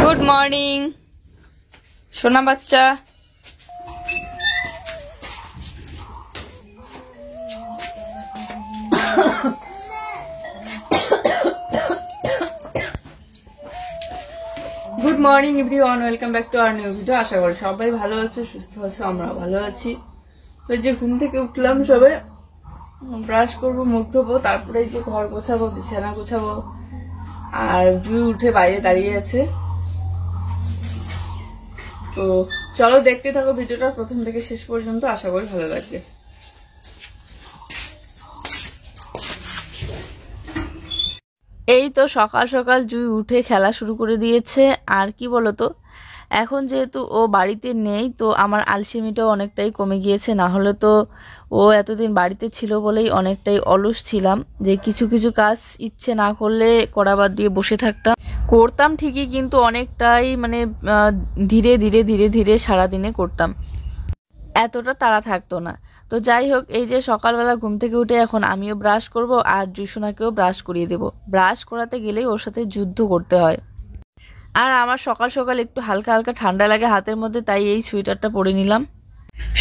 Good morning সোনা বাচ্চা। Good morning everyone, welcome back to our new video. আশা করি সবাই ভালো আছে, সুস্থ আছে, আমরা ভালো আছি। তো যে ঘুম থেকে উঠলাম, সবে ব্রাশ করবো, মুখ ধোবো, তারপরে এই যে ঘর গোছাবো, বিছানা গোছাবো। আর জুই উঠে বাইরে দাঁড়িয়ে আছে। তো চলো দেখতে থাকো ভিডিওটা প্রথম থেকে শেষ পর্যন্ত, আশা করি ভালো লাগবে। এই তো সকাল সকাল জুই উঠে খেলা শুরু করে দিয়েছে। আর কি বলতো, এখন যেহেতু ও বাড়িতে নেই, তো আমার আলসেমিটাও অনেকটাই কমে গিয়েছে। না হলে তো ও এতদিন বাড়িতে ছিল বলেই অনেকটাই অলস ছিলাম, যে কিছু কিছু কাজ ইচ্ছে না করলে করা বাদ দিয়ে বসে থাকতাম। করতাম ঠিকই, কিন্তু অনেকটাই মানে ধীরে ধীরে ধীরে ধীরে সারাদিনে করতাম, এতটা তাড়া থাকতো না। তো যাই হোক, এই যে সকালবেলা ঘুম থেকে উঠে এখন আমিও ব্রাশ করব আর জুসোনাকেও ব্রাশ করিয়ে দেব। ব্রাশ করাতে গেলেই ওর সাথে যুদ্ধ করতে হয়। আর আমার সকাল সকাল একটু হালকা হালকা ঠান্ডা লাগে হাতের মধ্যে, তাই এই সোয়েটারটা পরে নিলাম।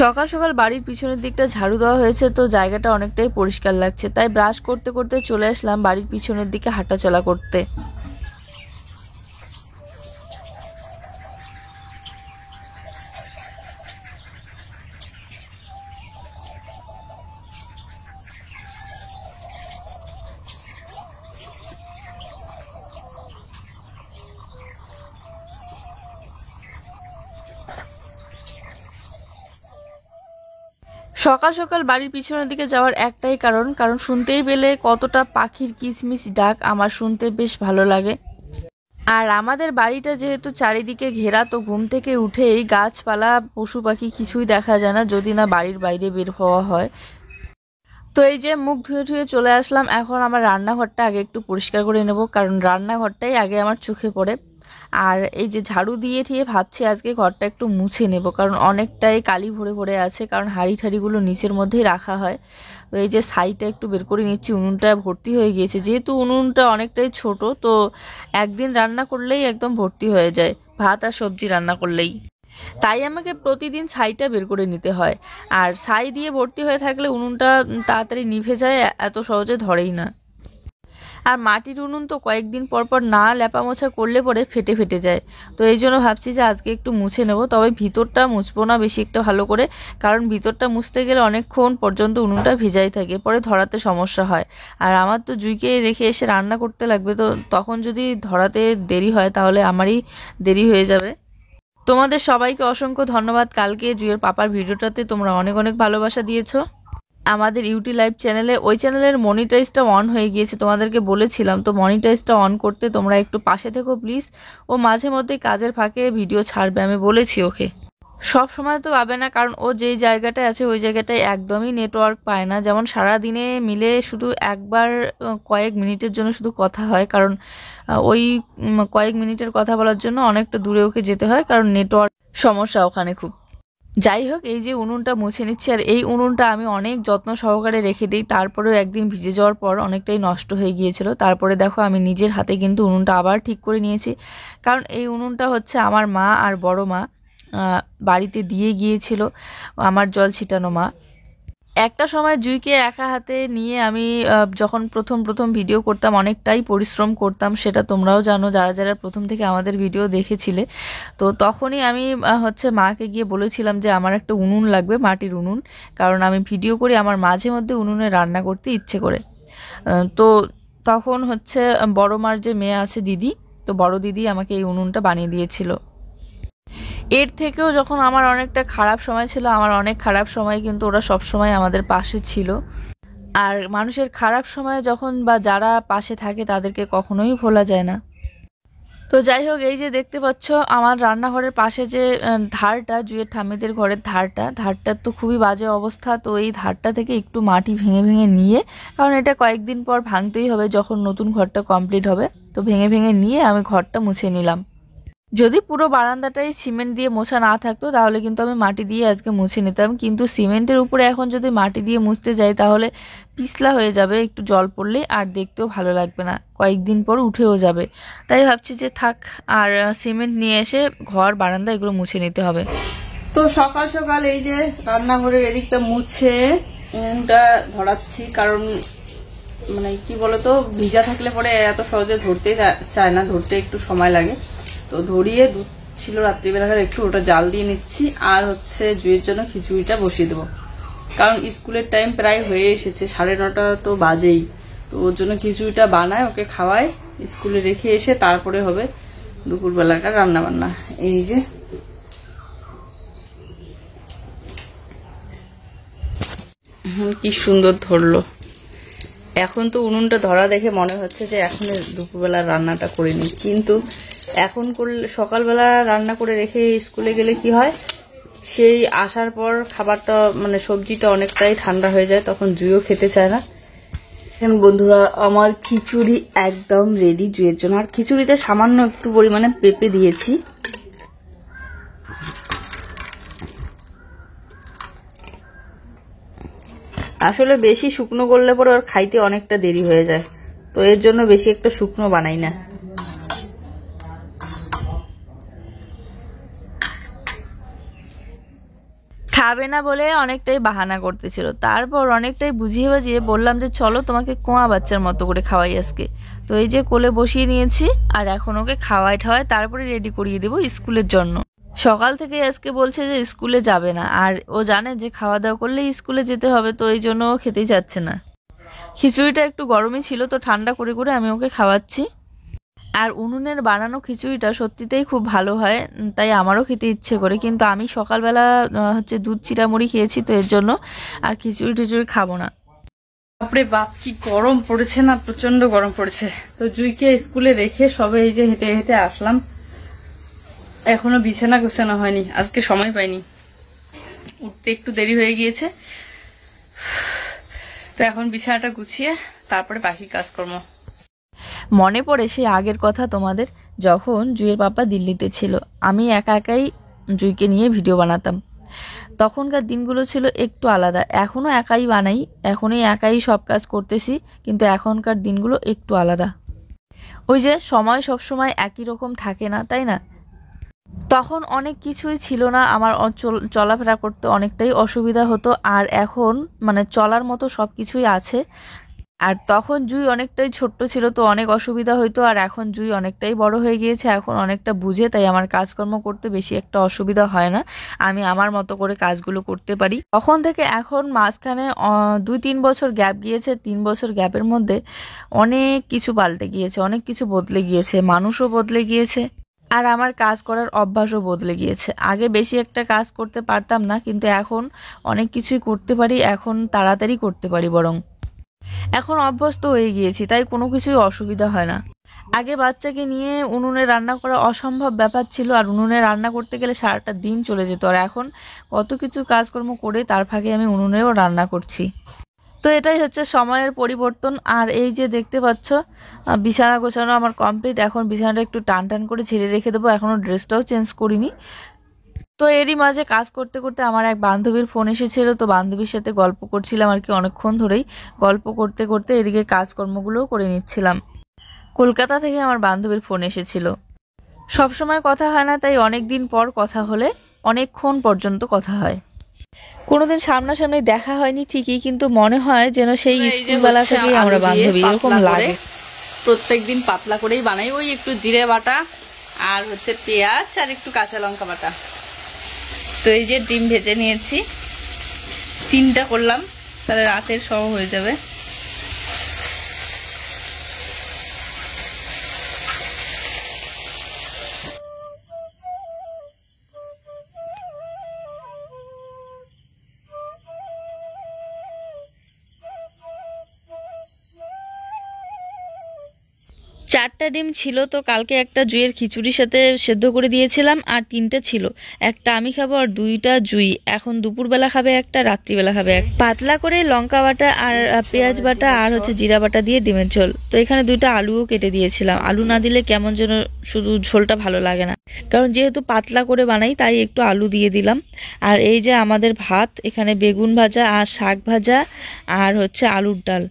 সকাল সকাল বাড়ির পিছনের দিকটা ঝাড়ু দেওয়া হয়েছে, তো জায়গাটা অনেকটাই পরিষ্কার লাগছে, তাই ব্রাশ করতে করতে চলে আসলাম বাড়ির পিছনের দিকে হাঁটাচলা করতে। সকাল সকাল বাড়ির পিছনের দিকে যাওয়ার একটাই কারণ শুনতেই পেলে কতটা পাখির কিচমিচ ডাক আমার শুনতে বেশ ভালো লাগে। আর আমাদের বাড়িটা যেহেতু চারিদিকে ঘেরা, তো ঘুম থেকে উঠেই গাছপালা পশু পাখি কিছুই দেখা যায় না যদি না বাড়ির বাইরে বের হওয়া হয়। তো এই যে মুখ ধুয়ে ধুয়ে চলে আসলাম। এখন আমার রান্নাঘরটা আগে একটু পরিষ্কার করে নেব, কারণ রান্নাঘরটাই আগে আমার চোখে পড়ে। আর এই যে ঝাড়ু দিয়ে ঠিয়ে ভাবছি আজকে ঘরটা একটু মুছে নেব, কারণ অনেকটাই কালি ভরে ভরে আছে, কারণ হাঁড়ি ঠাড়িগুলো নিচের মধ্যেই রাখা হয়। তো এই যে ছাইটা একটু বের করে নিচ্ছি, উনুনটা ভর্তি হয়ে গিয়েছে। যেহেতু উনুনটা অনেকটাই ছোট, তো একদিন রান্না করলেই একদম ভর্তি হয়ে যায়, ভাত আর সবজি রান্না করলেই। তাই আমাকে প্রতিদিন ছাইটা বের করে নিতে হয়। আর ছাই দিয়ে ভর্তি হয়ে থাকলে উনুনটা তাড়াতাড়ি নিভে যায়, এত সহজে ধরেই না। আর মাটির উনুন তো কয়েকদিন পর পর না লেপা মোছা করলে পরে ফেটে ফেটে যায়। তো এই জন্য ভাবছি যে আজকে একটু মুছে নেব, তবে ভিতরটা মুছবো না বেশি একটা ভালো করে, কারণ ভিতরটা মুছতে গেলে অনেকক্ষণ পর্যন্ত উনুনটা ভিজাই থাকে, পরে ধরাতে সমস্যা হয়। আর আমার তো জুইকে রেখে এসে রান্না করতে লাগবে, তো তখন যদি ধরাতে দেরি হয় তাহলে আমারই দেরি হয়ে যাবে। তোমাদের সবাইকে অসংখ্য ধন্যবাদ। কালকে জুয়ের পাপার ভিডিওটাতে তোমরা অনেক অনেক ভালোবাসা দিয়েছো আমাদের ইউটি লাইভ চ্যানেলে। ওই চ্যানেলের মনিটাইজটা অন হয়ে গিয়েছে, তোমাদেরকে বলেছিলাম, তো মনিটাইজটা অন করতে তোমরা একটু পাশে থেকো প্লিজ। ও মাঝে মধ্যে কাজের ফাঁকে ভিডিও ছাড়বে, আমি বলেছি ওকে। সব সময় তো পাবে না, কারণ ও যেই জায়গাটায় আছে ওই জায়গাটায় একদমই নেটওয়ার্ক পায় না। যেমন সারা দিনে মিলে শুধু একবার কয়েক মিনিটের জন্য শুধু কথা হয়, কারণ ওই কয়েক মিনিটের কথা বলার জন্য অনেকটা দূরে ওকে যেতে হয়, কারণ নেটওয়ার্ক সমস্যা ওখানে খুব। যাই হোক, এই যে উনুনটা মুছে নিচ্ছি, আর এই উনুনটা আমি অনেক যত্ন সহকারে রেখে দিই, তারপরেও একদিন ভিজে যাওয়ার পর অনেকটাই নষ্ট হয়ে গিয়েছিল। তারপরে দেখো আমি নিজের হাতে কিন্তু উনুনটা আবার ঠিক করে নিয়েছি, কারণ এই উনুনটা হচ্ছে আমার মা আর বড় মা বাড়িতে দিয়ে গিয়েছিল, আমার জল ছিটানো মা। একটা সময় জুইকে একা হাতে নিয়ে আমি যখন প্রথম প্রথম ভিডিও করতাম অনেকটাই পরিশ্রম করতাম, সেটা তোমরাও জানো যারা যারা প্রথম থেকে আমাদের ভিডিও দেখেছিলে। তো তখনই আমি হচ্ছে মাকে গিয়ে বলেছিলাম যে আমার একটা উনুন লাগবে, মাটির উনুন, কারণ আমি ভিডিও করি, আমার মাঝে মধ্যে উনুনে রান্না করতে ইচ্ছে করে। তো তখন হচ্ছে বড় মার যে মেয়ে আছে দিদি, তো বড় দিদি আমাকে এই উনুনটা বানিয়ে দিয়েছিল। এর থেকেও যখন আমার অনেকটা খারাপ সময় ছিল, আমার অনেক খারাপ সময় কিন্তু ওরা সব সময় আমাদের পাশে ছিল। আর মানুষের খারাপ সময় যখন বা যারা পাশে থাকে তাদেরকে কখনোই ভোলা যায় না। তো যাই হোক, এই যে দেখতে পাচ্ছ আমার রান্নাঘরের পাশে যে ধারটা, জুয়ের ঠাম্মিদের ঘরের ধারটার তো খুবই বাজে অবস্থা। তো এই ধারটা থেকে একটু মাটি ভেঙে ভেঙে নিয়ে, কারণ এটা কয়েকদিন পর ভাঙতেই হবে যখন নতুন ঘরটা কমপ্লিট হবে, তো ভেঙে ভেঙে নিয়ে আমি ঘরটা মুছে নিলাম। যদি পুরো বারান্দাটাই সিমেন্ট দিয়ে মোছা না থাকতো তাহলে কিন্তু আমি মাটি দিয়ে আজকে মুছে নিতাম, কিন্তু সিমেন্টের উপরে এখন যদি মাটি দিয়ে মুছতে যাই তাহলে পিছলা হয়ে যাবে, একটু জল পড়লে আর দেখতেও ভালো লাগবে না, কয়েকদিন পর উঠেও যাবে। তাই ভাবছি যে থাক, আর সিমেন্ট নিয়ে এসে ঘর বারান্দা এগুলো মুছে নিতে হবে। তো সকাল সকাল এই যে রান্নাঘরের এদিকটা মুছে উনুনটা ধরাচ্ছি, কারণ মানে কি বলতো, ভিজা থাকলে পরে এত সহজে ধরতে চায় না, ধরতে একটু সময় লাগে। তো ধরিয়ে দুধ ছিল রাত্রিবেলাকার, একটু ওটা জাল দিয়ে নিচ্ছি। আর হচ্ছে জুয়ের জন্য খিচুড়িটা বসিয়ে দেবো, কারণ স্কুলের টাইম প্রায় হয়ে এসেছে, 9:30 তো বাজেই। তো ওর জন্য খিচুড়িটা বানায়, ওকে খাওয়ায়, স্কুলে রেখে এসে তারপরে হবে দুপুরবেলাকার রান্না বান্না। এই যে কি সুন্দর ধরলো। এখন তো উনুনটা ধরা দেখে মনে হচ্ছে যে এখন দুপুরবেলা রান্নাটা করে নিই, কিন্তু এখন করলে সকালবেলা রান্না করে রেখে স্কুলে গেলে কি হয়, সেই আসার পর খাবারটা মানে সবজিটা অনেকটাই ঠান্ডা হয়ে যায়, তখন জুইও খেতে চায় না। এখন বন্ধুরা আমার খিচুড়ি একদম রেডি জুইয়ের জন্য। আর খিচুড়িতে সামান্য একটু পরিমাণে পেঁপে দিয়েছি। আসলে বেশি শুকনো করলে পরে ওর খাইতে অনেকটা দেরি হয়ে যায়, তো এর জন্য বেশি একটা শুকনো বানাই না। খাবে না বলে অনেকটাই বাহানা করতেছিল, তারপর অনেকটাই বুঝিয়ে বাজিয়ে বললাম যে চলো তোমাকে কোয়া বাচ্চার মতো করে খাওয়াই আজকে। তো এই যে কোলে বসিয়ে নিয়েছি, আর এখন ওকে খাওয়াই ঠাওয়াই তারপরে রেডি করিয়ে দেবো স্কুলের জন্য। সকাল থেকে আজকে বলছে যে স্কুলে যাবে না, আর ও জানে যে খাওয়া দাওয়া করলেই স্কুলে যেতে হবে, তো এই জন্য ও খেতেই যাচ্ছে না। খিচুড়িটা একটু গরমই ছিল, তো ঠান্ডা করে করে আমি ওকে খাওয়াচ্ছি। আর উনুনের বানানো খিচুড়িটা সত্যিতেই খুব ভালো হয়, তাই আমারও খেতে ইচ্ছে করে, কিন্তু আমি সকালবেলা হচ্ছে দুধ চিড়ামুড়ি খেয়েছি, তো এর জন্য আর খিচুড়ি টিচুড়ি খাবো না। বাপরে বাপ কি গরম পড়েছে না, প্রচন্ড গরম পড়েছে। তো জুইকে স্কুলে রেখে সবে এই যে হেঁটে হেঁটে আসলাম, এখনো বিছানা গোছানো হয়নি, আজকে সময় পাইনি, উঠতে একটু দেরি হয়ে গিয়েছে। তো এখন বিছানাটা গুছিয়ে তারপরে বাকি কাজকর্ম। মনে পড়ে সেই আগের কথা তোমাদের, যখন জুইয়ের পাপা দিল্লিতে ছিল, আমি একা একাই জুইকে নিয়ে ভিডিও বানাতাম। তখনকার দিনগুলো ছিল একটু আলাদা, এখনও একাই বানাই, এখনই একাই সব কাজ করতেছি, কিন্তু এখনকার দিনগুলো একটু আলাদা। ওই যে সময় সবসময় একই রকম থাকে না, তাই না? তখন অনেক কিছুই ছিল না, আমার চলাফেরা করতে অনেকটাই অসুবিধা হতো, আর এখন মানে চলার মতো সব কিছুই আছে। আর তখন জুই অনেকটাই ছোট্ট ছিল, তো অনেক অসুবিধা হইতো, আর এখন জুই অনেকটাই বড় হয়ে গিয়েছে, এখন অনেকটা বুঝে, তাই আমার কাজকর্ম করতে বেশি একটা অসুবিধা হয় না, আমি আমার মতো করে কাজগুলো করতে পারি। তখন থেকে এখন মাঝখানে 2-3 বছর গ্যাপ গিয়েছে, 3 বছর গ্যাপের মধ্যে অনেক কিছু পাল্টে গিয়েছে, অনেক কিছু বদলে গিয়েছে, মানুষও বদলে গিয়েছে, আর আমার কাজ করার অভ্যাসও বদলে গিয়েছে। আগে বেশি একটা কাজ করতে পারতাম না, কিন্তু এখন অনেক কিছুই করতে পারি, এখন তাড়াতাড়ি করতে পারি, বরং এখন অভ্যস্ত হয়ে গিয়েছি, তাই কোনো কিছুই অসুবিধা হয় না। আগে বাচ্চাকে নিয়ে উনুনে রান্না করা অসম্ভব ব্যাপার ছিল, আর উনুনে রান্না করতে গেলে সারাটা দিন চলে যেত, আর এখন কত কিছু কাজকর্ম করে তার ফাঁকে আমি উনুনেও রান্না করছি। তো এটাই হচ্ছে সময়ের পরিবর্তন। আর এই যে দেখতে পাচ্ছ বিছানা গোছানো আমার কমপ্লিট, এখন বিছানাটা একটু টান টান করে ছেড়ে রেখে দেবো, এখনও ড্রেসটাও চেঞ্জ করিনি। তো এরই মাঝে কাজ করতে করতে আমার এক বান্ধবীর ফোন এসেছিল, তো বান্ধবীর সাথে গল্প করছিলাম আর কি, অনেকক্ষণ ধরেই গল্প করতে করতে এদিকে কাজকর্মগুলোও করে নিচ্ছিলাম। কলকাতা থেকে আমার বান্ধবীর ফোন এসেছিল। সব সময় কথা হয় না, তাই অনেক দিন পর কথা হলে অনেকক্ষণ পর্যন্ত কথা হয়। কোনোদিন সামনাসামনি দেখা হয়নি ঠিকই, কিন্তু মনে হয় যেন সেই স্কুলবেলা থেকেই আমরা বান্ধবী, এরকম লাগে। প্রত্যেকদিন পাতলা করেই বানাই, ওই একটু জিরে বাটা আর হচ্ছে পেঁয়াজ আর একটু কাঁচা লঙ্কা বাটা। তো এই যে ডিম ভেজে নিয়েছি, 3টা করলাম, তাহলে রাতের সহ হয়ে যাবে। 4টা ডিম ছিল, তো কালকে একটা জুইয়ের খিচুড়ির সাথে সেদ্ধ করে দিয়েছিলাম, আর 3টে ছিল। একটা আমি খাবো আর 2টা জুই। এখন দুপুরবেলা খাবে একটা, রাত্রিবেলা খাবে একটা। পাতলা করে লঙ্কা বাটা আর পেঁয়াজ বাটা আর হচ্ছে জিরা বাটা দিয়ে ডিমের ঝোল। তো এখানে 2টা আলুও কেটে দিয়েছিলাম। আলু না দিলে কেমন যেন শুধু ঝোলটা ভালো লাগে না, কারণ যেহেতু পাতলা করে বানাই তাই একটু আলু দিয়ে দিলাম। আর এই যে আমাদের ভাত, এখানে বেগুন ভাজা আর শাক ভাজা আর হচ্ছে আলুর ডাল।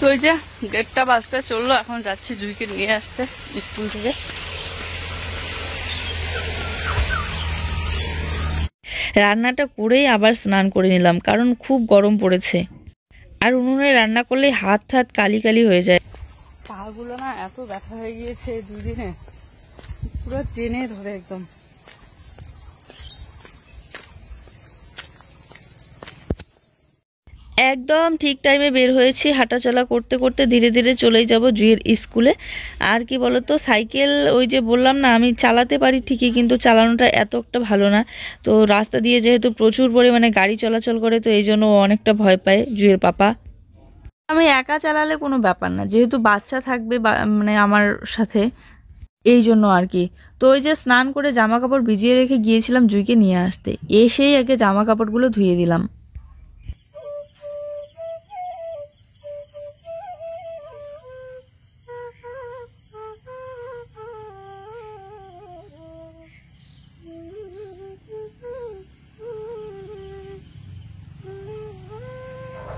তো ওই যে 1:30 বাজতে চললো, এখন যাচ্ছি জুইকে নিয়ে আসতে স্কুল থেকে। রান্নাটা করেই আবার স্নান করে নিলাম, কারণ খুব গরম পড়েছে। আর উনুনে রান্না করলে হাত হাত কালি কালি হয়ে যায়। পাগুলো না এত ব্যথা হয়ে গিয়েছে দুদিনে, পুরো টেনে ধরে একদম। একদম ঠিক টাইমে বের হয়েছি, হাঁটাচলা করতে করতে ধীরে ধীরে চলেই যাব জুইয়ের স্কুলে। আর কি বলতো, সাইকেল ওই যে বললাম না আমি চালাতে পারি ঠিকই, কিন্তু চালানোটা এত একটা ভালো না। তো রাস্তা দিয়ে যেহেতু প্রচুর পরিমাণে গাড়ি চলাচল করে, তো এই জন্য অনেকটা ভয় পায় জুইয়ের পাপা। আমি একা চালালে কোনো ব্যাপার না, যেহেতু বাচ্চা থাকবে মানে আমার সাথে, এই জন্য আর কি। তো ওই যে স্নান করে জামা কাপড় ভিজিয়ে রেখে গিয়েছিলাম জুইকে নিয়ে আসতে, এসেই আগে জামা কাপড়গুলো ধুয়ে দিলাম।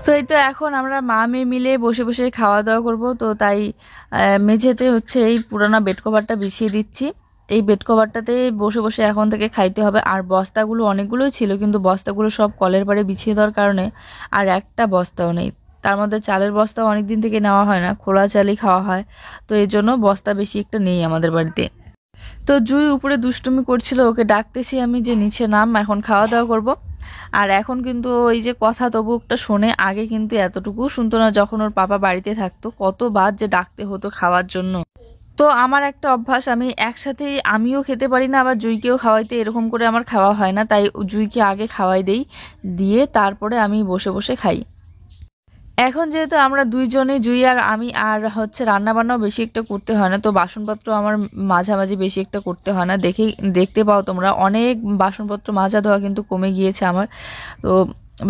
তো এই তো এখন আমরা মা মেয়ে মিলে বসে বসে খাওয়া দাওয়া করব। তো তাই মেঝেতে হচ্ছে এই পুরানো বেড কভারটা বিছিয়ে দিচ্ছি। এই বেড কভারটাতে বসে বসে এখন থেকে খাইতে হবে। আর বস্তাগুলো অনেকগুলোই ছিল, কিন্তু বস্তাগুলো সব কলের পাড়ে বিছিয়ে দেওয়ার কারণে আর একটা বস্তাও নেই। তার মধ্যে চালের বস্তাও অনেক দিন থেকে নেওয়া হয় না, খোলা চালই খাওয়া হয়। তো এই জন্য বস্তা বেশি একটা নেই আমাদের বাড়িতে। তো জুই উপরে দুষ্টুমি করছিল, ওকে ডাকতেছি আমি যে নিচে নাম, এখন খাওয়া দাওয়া করব। আর এখন কিন্তু ওই যে কথা তবু একটা শোনে, আগে কিন্তু এতটুকু শুনতো না যখন ওর পাপা বাড়িতে থাকতো, কতবার যে ডাকতে হতো খাওয়ার জন্য। তো আমার একটা অভ্যাস, আমি একসাথে আমিও খেতে পারি না আবার জুইকেও খাওয়াইতে, এরকম করে আমার খাওয়া হয় না। তাই জুইকে আগে খাওয়াই দেই, দিয়ে তারপরে আমি বসে বসে খাই। এখন যেহেতু আমরা দুইজনে জুই আর আমি, আর হচ্ছে রান্না বান্নাও বেশি একটা করতে হয় না, তো বাসনপত্র আমার মাঝামাঝি বেশি একটা করতে হয় না। দেখতে পাও তোমরা, অনেক বাসনপত্র মাজা ধোয়া কিন্তু কমে গিয়েছে আমার। তো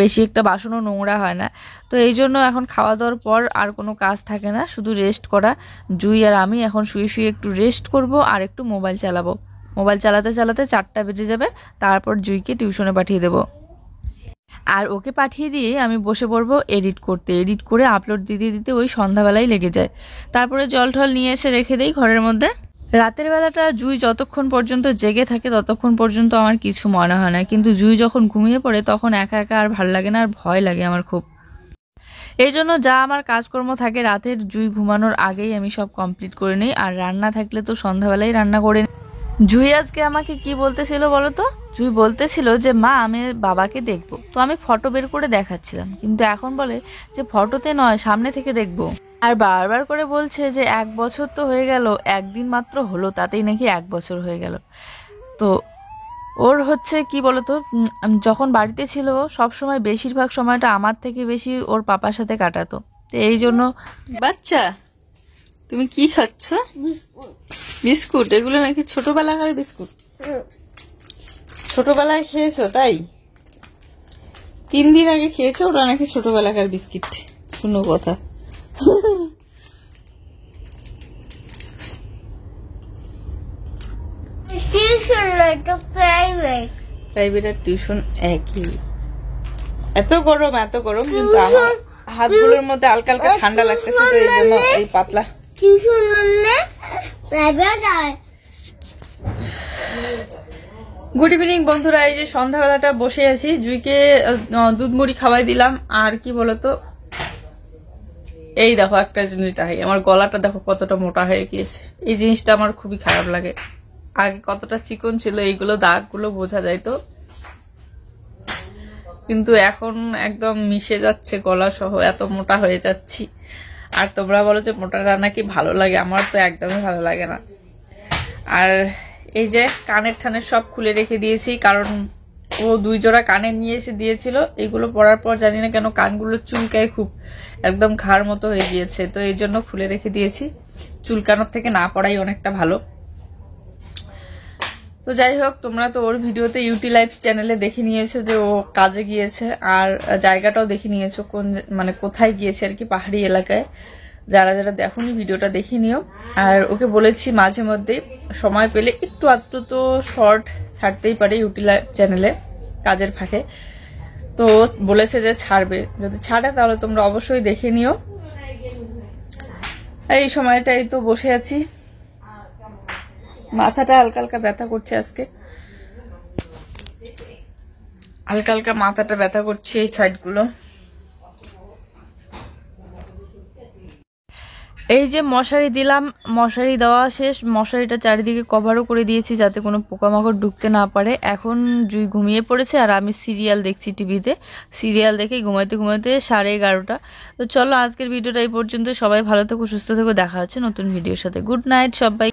বেশি একটা বাসনও নোংরা হয় না। তো এই জন্য এখন খাওয়া দাওয়ার পর আর কোনো কাজ থাকে না, শুধু রেস্ট করা। জুই আর আমি এখন শুয়ে শুয়ে একটু রেস্ট করব আর একটু মোবাইল চালাবো। মোবাইল চালাতে চালাতে 4টা বেজে যাবে, তারপর জুইকে টিউশনে পাঠিয়ে দেবো। আর ওকে পাঠিয়ে দিয়ে আমি বসে পড়বো এডিট করতে। এডিট করে আপলোড দিতে দিতে ওই সন্ধ্যাবেলায় লেগে যায়। তারপরে জল ঠল নিয়ে এসে রেখে দেই ঘরের মধ্যে। রাতের বেলাটা জুই যতক্ষণ পর্যন্ত জেগে থাকে ততক্ষণ পর্যন্ত আমার কিছু মনে হয় না, কিন্তু জুই যখন ঘুমিয়ে পড়ে তখন একা একা আর ভাল লাগে না, আর ভয় লাগে আমার খুব। এই জন্য যা আমার কাজকর্ম থাকে রাতের জুই ঘুমানোর আগেই আমি সব কমপ্লিট করে নিই। আর রান্না থাকলে তো সন্ধ্যাবেলায় রান্না করে নিই। জুই আজকে আমাকে কি বলতেছিল বলো তো? জুই বলতেছিল যে মা আমি বাবাকে দেখবো। তো আমি ফটো বের করে দেখাচ্ছিলাম, কিন্তু এখন বলে যে ফটোতে নয়, সামনে থেকে দেখবো। আর বারবার করে বলছে যে 1 বছর তো হয়ে গেল, একদিন মাত্র হলো তাতেই নাকি 1 বছর হয়ে গেল। তো ওর হচ্ছে কি বলতো, যখন বাড়িতে ছিল সব সময় বেশিরভাগ সময়টা আমার থেকে বেশি ওর পাপার সাথে কাটাতো। তো এই জন্য। বাচ্চা তুমি কি খাচ্ছ? বিস্কুট। এগুলো নাকি ছোটবেলাকার বিস্কুট, ছোটবেলায় খেয়েছো তাই? 3 দিন আগে খেয়েছো, ওটা নাকি ছোটবেলাকার বিস্কিট। শুনো কথা। প্রাইভেট আর টিউশন একই। এত গরম এত গরম, কিন্তু আমার হাতগুলোর মধ্যে হালকা হালকা ঠান্ডা লাগতেছে, তো এই জন্য এই পাতলা গুড ইভিনিং বন্ধুরা। এই যে সন্ধ্যাবেলাটা বসে আছি, জুইকে দুধ মুড়ি খাওয়াই দিলাম। আর কি বলতো, এই দেখো একটা জিনিস দেখাই, আমার গলাটা দেখো কতটা মোটা হয়ে গিয়েছে। এই জিনিসটা আমার খুবই খারাপ লাগে। আগে কতটা চিকন ছিল, এইগুলো দাগগুলো বোঝা যায় তো, কিন্তু এখন একদম মিশে যাচ্ছে গলা সহ, এত মোটা হয়ে যাচ্ছি। আর তোমরা বলো যে মোটাটা নাকি ভালো লাগে, আমার তো একদমই ভালো লাগে না। আর এই যে কানের ঠানের সব খুলে রেখে দিয়েছি, কারণ ও 2 জোড়া কানের নিয়ে এসে দিয়েছিল। এগুলো পরার পর জানি না কেন কানগুলো চুলকায় খুব, একদম ঘাড় মতো হয়ে গিয়েছে, তো এই জন্য খুলে রেখে দিয়েছি। চুলকানোর থেকে না পরাই অনেকটা ভালো। তো যাই হোক, তোমরা তো ওর ভিডিওতে ইউটি লাইফ চ্যানেলে দেখে নিয়েছো যে ও কাজে গিয়েছে, আর জায়গাটাও দেখে নিয়েছো কোন মানে কোথায় গিয়েছে আর কি, পাহাড়ি এলাকায়। যারা যারা দেখোনি ভিডিওটা দেখে নিও। আর ওকে বলেছি মাঝে মধ্যে সময় পেলে একটু আধটু তো শর্ট ছাড়তেই পারে ইউটি লাইফ চ্যানেলে কাজের ফাঁকে, তো বলেছে যে ছাড়বে, যদি ছাড়ে তাহলে তোমরা অবশ্যই দেখে নিও। আর এই সময়টাই তো বসে আছি, মাথাটা হালকা হালকা ব্যথা করছে আজকে, হালকা হালকা মাথাটা ব্যথা করছে এই সাইডগুলো। এই যে মশারি দিলাম, মশারি দেওয়া শেষ, মশারিটা চারিদিকে কভারও করে দিয়েছি যাতে কোনো পোকামাকড় ঢুকতে না পারে। এখন জুই ঘুমিয়ে পড়েছে আর আমি সিরিয়াল দেখছি টিভিতে, সিরিয়াল দেখে ঘুমাইতে ঘুমাইতে 11:30। তো চলো আজকের ভিডিওটা এই পর্যন্ত, সবাই ভালো থেকো, সুস্থ থেকো, দেখা হচ্ছে নতুন ভিডিওর সাথে। গুড নাইট সবাই।